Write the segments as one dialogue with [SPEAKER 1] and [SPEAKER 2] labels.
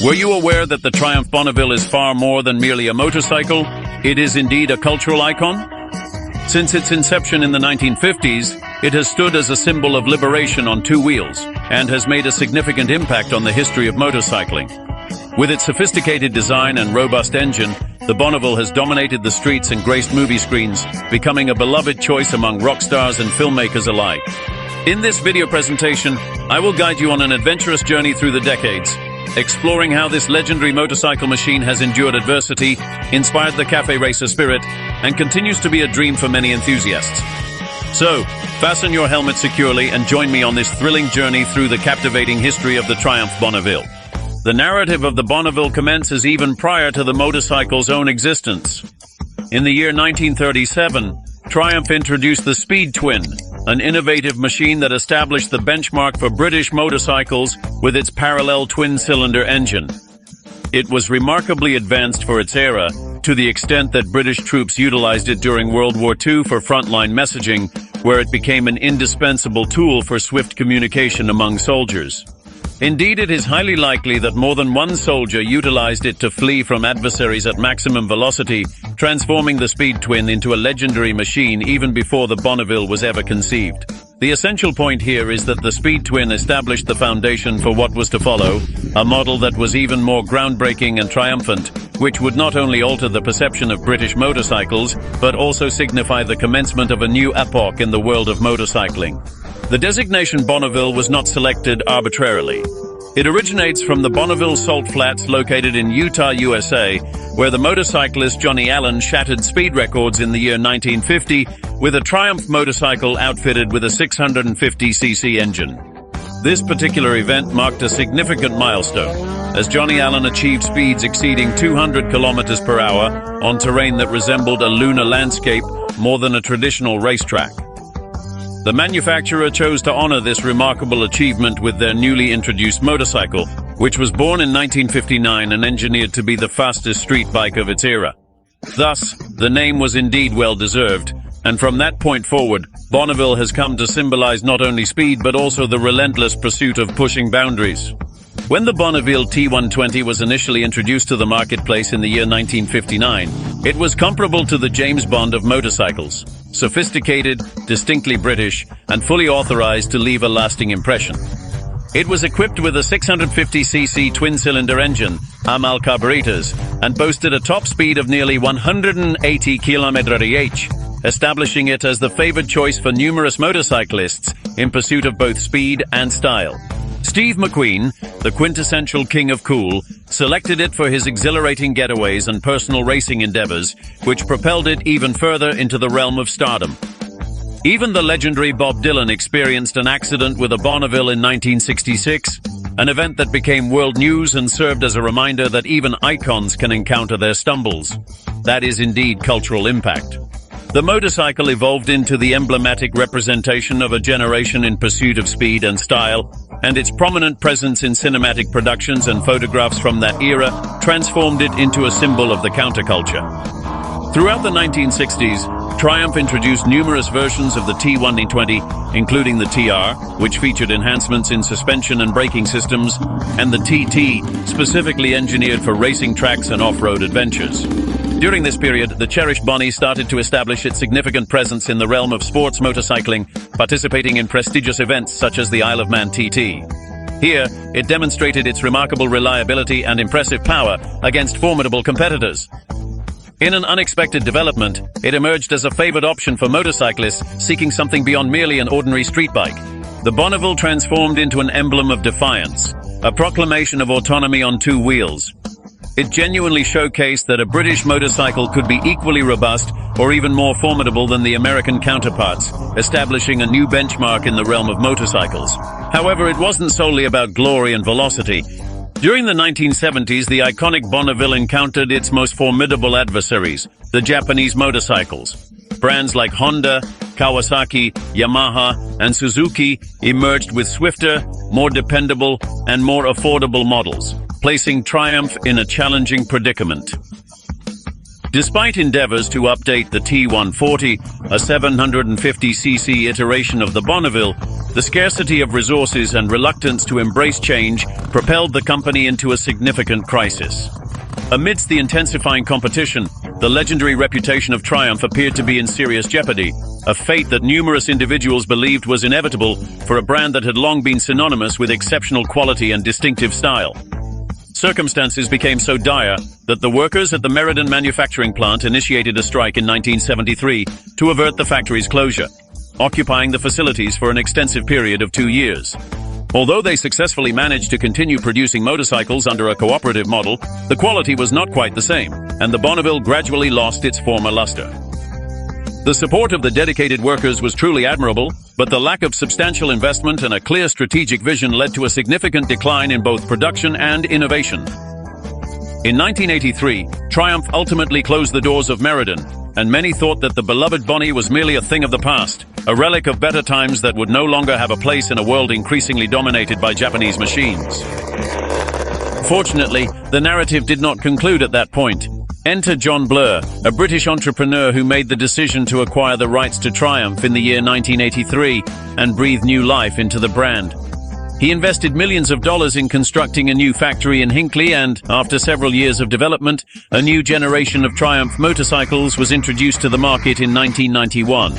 [SPEAKER 1] Were you aware that the Triumph Bonneville is far more than merely a motorcycle? It is indeed a cultural icon. Since its inception in the 1950s, it has stood as a symbol of liberation on two wheels and has made a significant impact on the history of motorcycling. With its sophisticated design and robust engine, the Bonneville has dominated the streets and graced movie screens, becoming a beloved choice among rock stars and filmmakers alike. In this video presentation, I will guide you on an adventurous journey through the decades, exploring how this legendary motorcycle machine has endured adversity, inspired the cafe racer spirit, and continues to be a dream for many enthusiasts. So, fasten your helmet securely and join me on this thrilling journey through the captivating history of the Triumph Bonneville. The narrative of the Bonneville commences even prior to the motorcycle's own existence. In the year 1937, Triumph introduced the Speed Twin, an innovative machine that established the benchmark for British motorcycles with its parallel twin-cylinder engine. It was remarkably advanced for its era, to the extent that British troops utilized it during World War II for frontline messaging, where it became an indispensable tool for swift communication among soldiers. Indeed, it is highly likely that more than one soldier utilized it to flee from adversaries at maximum velocity, transforming the Speed Twin into a legendary machine even before the Bonneville was ever conceived. The essential point here is that the Speed Twin established the foundation for what was to follow, a model that was even more groundbreaking and triumphant, which would not only alter the perception of British motorcycles, but also signify the commencement of a new epoch in the world of motorcycling. The designation Bonneville was not selected arbitrarily. It originates from the Bonneville Salt Flats located in Utah, USA, where the motorcyclist Johnny Allen shattered speed records in the year 1950 with a Triumph motorcycle outfitted with a 650cc engine. This particular event marked a significant milestone, as Johnny Allen achieved speeds exceeding 200 kilometers per hour on terrain that resembled a lunar landscape more than a traditional racetrack. The manufacturer chose to honor this remarkable achievement with their newly introduced motorcycle, which was born in 1959 and engineered to be the fastest street bike of its era. Thus, the name was indeed well-deserved, and from that point forward, Bonneville has come to symbolize not only speed but also the relentless pursuit of pushing boundaries. When the Bonneville T120 was initially introduced to the marketplace in the year 1959, it was comparable to the James Bond of motorcycles. Sophisticated, distinctly British, and fully authorized to leave a lasting impression. It was equipped with a 650cc twin-cylinder engine, Amal carburetors, and boasted a top speed of nearly 180 km/h, establishing it as the favored choice for numerous motorcyclists in pursuit of both speed and style. Steve McQueen, the quintessential king of cool, selected it for his exhilarating getaways and personal racing endeavors, which propelled it even further into the realm of stardom. Even the legendary Bob Dylan experienced an accident with a Bonneville in 1966, an event that became world news and served as a reminder that even icons can encounter their stumbles. That is indeed cultural impact. The motorcycle evolved into the emblematic representation of a generation in pursuit of speed and style, and its prominent presence in cinematic productions and photographs from that era transformed it into a symbol of the counterculture. Throughout the 1960s, Triumph introduced numerous versions of the T120, including the TR, which featured enhancements in suspension and braking systems, and the TT, specifically engineered for racing tracks and off-road adventures. During this period, the cherished Bonnie started to establish its significant presence in the realm of sports motorcycling, participating in prestigious events such as the Isle of Man TT. Here, it demonstrated its remarkable reliability and impressive power against formidable competitors. In an unexpected development, it emerged as a favored option for motorcyclists seeking something beyond merely an ordinary street bike. The Bonneville transformed into an emblem of defiance, a proclamation of autonomy on two wheels. It genuinely showcased that a British motorcycle could be equally robust or even more formidable than the American counterparts, establishing a new benchmark in the realm of motorcycles. However, it wasn't solely about glory and velocity. During the 1970s, the iconic Bonneville encountered its most formidable adversaries, the Japanese motorcycles. Brands like Honda, Kawasaki, Yamaha, and Suzuki emerged with swifter, more dependable, and more affordable models, placing Triumph in a challenging predicament. Despite endeavors to update the T140, a 750cc iteration of the Bonneville, The scarcity of resources and reluctance to embrace change propelled the company into a significant crisis. Amidst the intensifying competition, the legendary reputation of Triumph appeared to be in serious jeopardy, a fate that numerous individuals believed was inevitable for a brand that had long been synonymous with exceptional quality and distinctive style. Circumstances became so dire that the workers at the Meriden manufacturing plant initiated a strike in 1973 to avert the factory's closure, occupying the facilities for an extensive period of 2 years. Although they successfully managed to continue producing motorcycles under a cooperative model, the quality was not quite the same, and the Bonneville gradually lost its former luster. The support of the dedicated workers was truly admirable, but the lack of substantial investment and a clear strategic vision led to a significant decline in both production and innovation. In 1983, Triumph ultimately closed the doors of Meriden, and many thought that the beloved Bonnie was merely a thing of the past, a relic of better times that would no longer have a place in a world increasingly dominated by Japanese machines. Fortunately, the narrative did not conclude at that point. Enter John Blur, a British entrepreneur who made the decision to acquire the rights to Triumph in the year 1983 and breathe new life into the brand. He invested millions of dollars in constructing a new factory in Hinckley, and, after several years of development, a new generation of Triumph motorcycles was introduced to the market in 1991.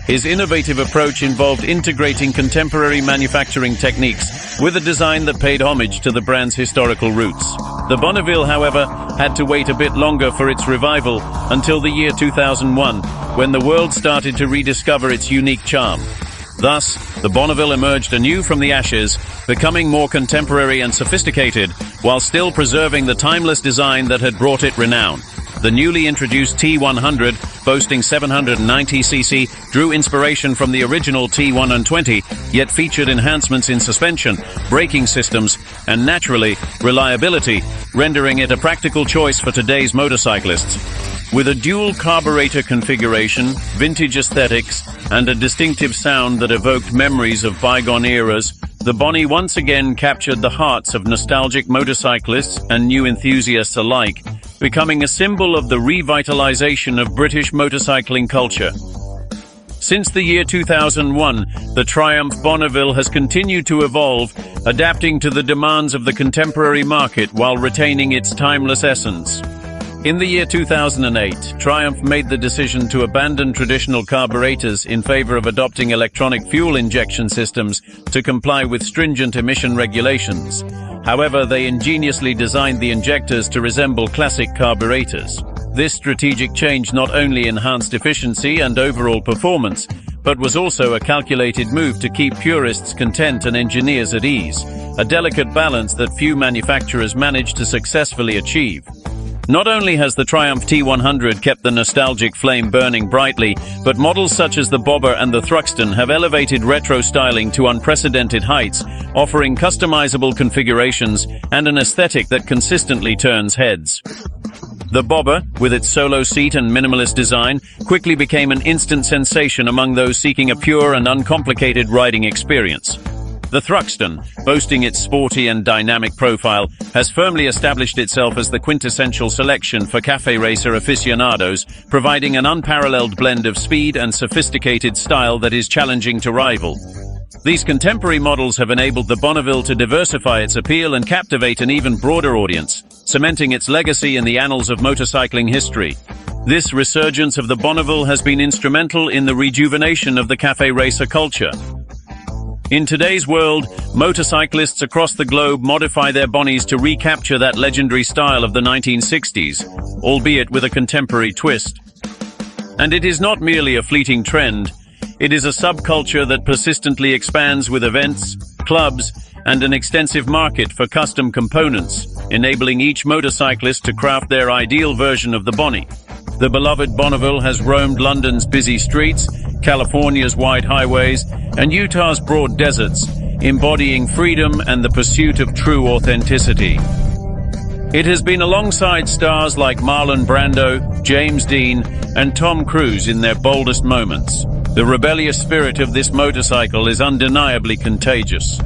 [SPEAKER 1] His innovative approach involved integrating contemporary manufacturing techniques with a design that paid homage to the brand's historical roots. The Bonneville, however, had to wait a bit longer for its revival until the year 2001, when the world started to rediscover its unique charm. Thus, the Bonneville emerged anew from the ashes, becoming more contemporary and sophisticated, while still preserving the timeless design that had brought it renown. The newly introduced T100, boasting 790cc, drew inspiration from the original T120, yet featured enhancements in suspension, braking systems, and naturally, reliability, rendering it a practical choice for today's motorcyclists. With a dual carburetor configuration, vintage aesthetics, and a distinctive sound that evoked memories of bygone eras, the Bonnie once again captured the hearts of nostalgic motorcyclists and new enthusiasts alike, becoming a symbol of the revitalization of British motorcycling culture. Since the year 2001, the Triumph Bonneville has continued to evolve, adapting to the demands of the contemporary market while retaining its timeless essence. In the year 2008, Triumph made the decision to abandon traditional carburetors in favor of adopting electronic fuel injection systems to comply with stringent emission regulations. However, they ingeniously designed the injectors to resemble classic carburetors. This strategic change not only enhanced efficiency and overall performance, but was also a calculated move to keep purists content and engineers at ease, a delicate balance that few manufacturers managed to successfully achieve. Not only has the Triumph T100 kept the nostalgic flame burning brightly, but models such as the Bobber and the Thruxton have elevated retro styling to unprecedented heights, offering customizable configurations and an aesthetic that consistently turns heads. The Bobber, with its solo seat and minimalist design, quickly became an instant sensation among those seeking a pure and uncomplicated riding experience. The Thruxton, boasting its sporty and dynamic profile, has firmly established itself as the quintessential selection for cafe racer aficionados, providing an unparalleled blend of speed and sophisticated style that is challenging to rival. These contemporary models have enabled the Bonneville to diversify its appeal and captivate an even broader audience, cementing its legacy in the annals of motorcycling history. This resurgence of the Bonneville has been instrumental in the rejuvenation of the cafe racer culture. In today's world, motorcyclists across the globe modify their Bonnies to recapture that legendary style of the 1960s, albeit with a contemporary twist. And it is not merely a fleeting trend, it is a subculture that persistently expands with events, clubs, and an extensive market for custom components, enabling each motorcyclist to craft their ideal version of the Bonnie. The beloved Bonneville has roamed London's busy streets, California's wide highways, and Utah's broad deserts, embodying freedom and the pursuit of true authenticity. It has been alongside stars like Marlon Brando, James Dean, and Tom Cruise in their boldest moments. The rebellious spirit of this motorcycle is undeniably contagious.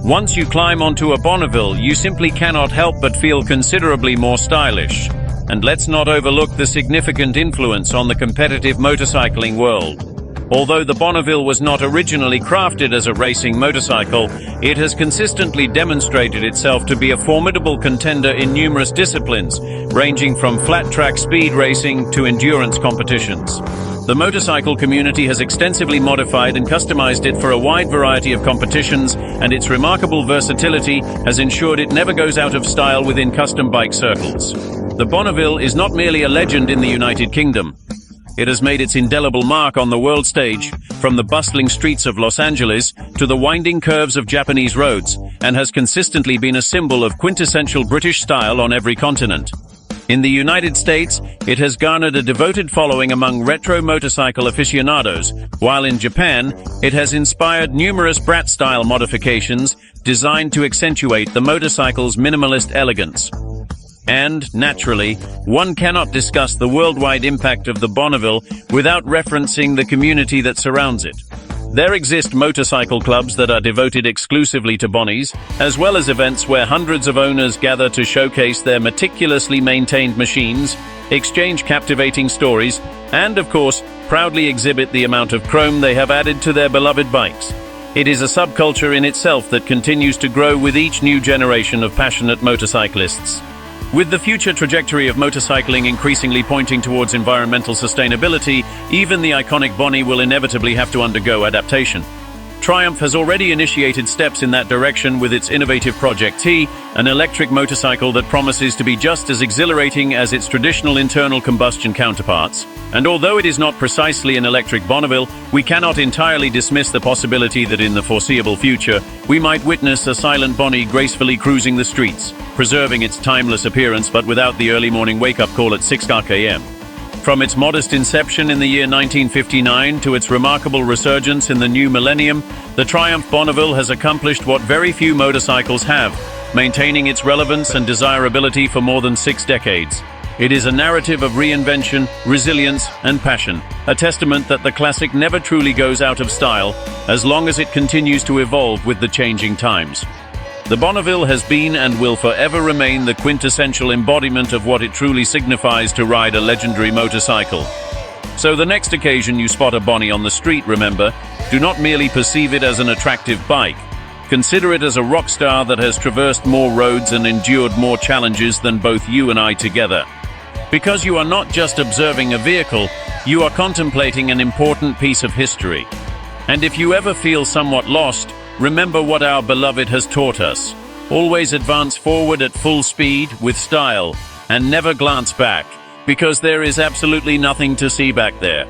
[SPEAKER 1] Once you climb onto a Bonneville, you simply cannot help but feel considerably more stylish. And let's not overlook the significant influence on the competitive motorcycling world. Although the Bonneville was not originally crafted as a racing motorcycle, it has consistently demonstrated itself to be a formidable contender in numerous disciplines, ranging from flat-track speed racing to endurance competitions. The motorcycle community has extensively modified and customized it for a wide variety of competitions, and its remarkable versatility has ensured it never goes out of style within custom bike circles. The Bonneville is not merely a legend in the United Kingdom. It has made its indelible mark on the world stage, from the bustling streets of Los Angeles to the winding curves of Japanese roads, and has consistently been a symbol of quintessential British style on every continent. In the United States, it has garnered a devoted following among retro motorcycle aficionados, while in Japan, it has inspired numerous brat-style modifications designed to accentuate the motorcycle's minimalist elegance. And, naturally, one cannot discuss the worldwide impact of the Bonneville without referencing the community that surrounds it. There exist motorcycle clubs that are devoted exclusively to Bonnies, as well as events where hundreds of owners gather to showcase their meticulously maintained machines, exchange captivating stories, and, of course, proudly exhibit the amount of chrome they have added to their beloved bikes. It is a subculture in itself that continues to grow with each new generation of passionate motorcyclists. With the future trajectory of motorcycling increasingly pointing towards environmental sustainability, even the iconic Bonnie will inevitably have to undergo adaptation. Triumph has already initiated steps in that direction with its innovative Project T, an electric motorcycle that promises to be just as exhilarating as its traditional internal combustion counterparts. And although it is not precisely an electric Bonneville, we cannot entirely dismiss the possibility that in the foreseeable future, we might witness a silent Bonnie gracefully cruising the streets, preserving its timeless appearance but without the early morning wake-up call at 6 a.m. From its modest inception in the year 1959 to its remarkable resurgence in the new millennium, the Triumph Bonneville has accomplished what very few motorcycles have, maintaining its relevance and desirability for more than 6 decades. It is a narrative of reinvention, resilience, and passion, a testament that the classic never truly goes out of style, as long as it continues to evolve with the changing times. The Bonneville has been and will forever remain the quintessential embodiment of what it truly signifies to ride a legendary motorcycle. So the next occasion you spot a Bonnie on the street, remember, do not merely perceive it as an attractive bike. Consider it as a rock star that has traversed more roads and endured more challenges than both you and I together. Because you are not just observing a vehicle, you are contemplating an important piece of history. And if you ever feel somewhat lost, remember what our beloved has taught us. Always advance forward at full speed, with style, and never glance back, because there is absolutely nothing to see back there.